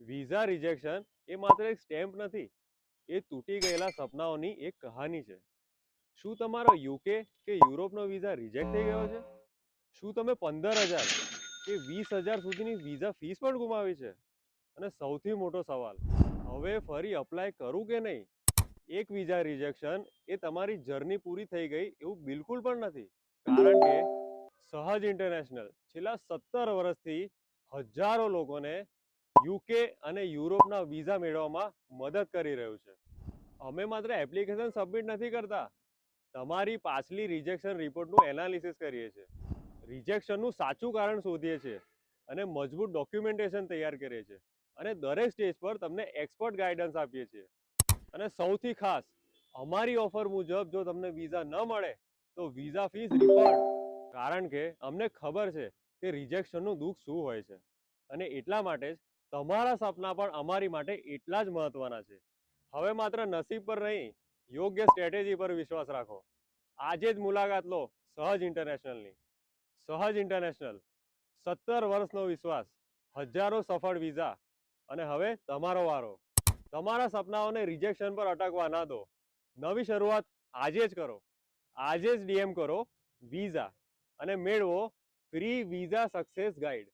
Visa rejection એ માત્ર એક stamp નથી, એ તૂટી ગયેલા સપનાઓની એક કહાની છે. શું તમારો યુકે કે યુરોપનો વિઝા રિજેક્ટ થઈ ગયો છે? શું તમે 15,000 કે 20,000 સુધીની વિઝા ફીસ પણ ગુમાવી છે? અને સૌથી મોટો સવાલ, હવે ફરી અપ્લાય કરું કે નહીં? એક વિઝા રિજેક્શન એ તમારી જર્ની પૂરી થઈ ગઈ એવું બિલકુલ પણ નથી. કારણ કે સહજ ઇન્ટરનેશનલ છેલ્લા 17 વર્ષથી હજારો લોકોને યુકે અને યુરોપના વિઝા મેળવવામાં મદદ કરી રહ્યું છે. અમે માત્ર એપ્લિકેશન સબમિટ નથી કરતા, તમારી પાછલી રિજેક્શન રિપોર્ટનું એનાલિસિસ કરીએ છીએ, રિજેક્શનનું સાચું કારણ શોધીએ છીએ અને મજબૂત ડોક્યુમેન્ટેશન તૈયાર કરીએ છીએ અને દરેક સ્ટેજ પર તમને એક્સપર્ટ ગાઈડન્સ આપીએ છીએ. અને સૌથી ખાસ, અમારી ઓફર મુજબ જો તમને વિઝા ન મળે તો વિઝા ફીસ રિફંડ. કારણ કે અમને ખબર છે કે રિજેક્શનનું દુઃખ શું હોય છે, અને એટલા માટે જ તમારા સપના પણ અમારી માટે એટલા જ મહત્વના છે. હવે માત્ર નસીબ પર નહીં, યોગ્ય સ્ટ્રેટેજી પર વિશ્વાસ રાખો. આજે જ મુલાકાત લો સહજ ઇન્ટરનેશનલની. સહજ ઇન્ટરનેશનલ, 17 વર્ષનો વિશ્વાસ, હજારો સફળ વિઝા, અને હવે તમારો વારો. તમારા સપનાઓને રિજેક્શન પર અટકવા ના દો. નવી શરૂઆત આજે જ કરો. આજે જ ડીએમ કરો વિઝા અને મેળવો ફ્રી વિઝા સક્સેસ ગાઈડ.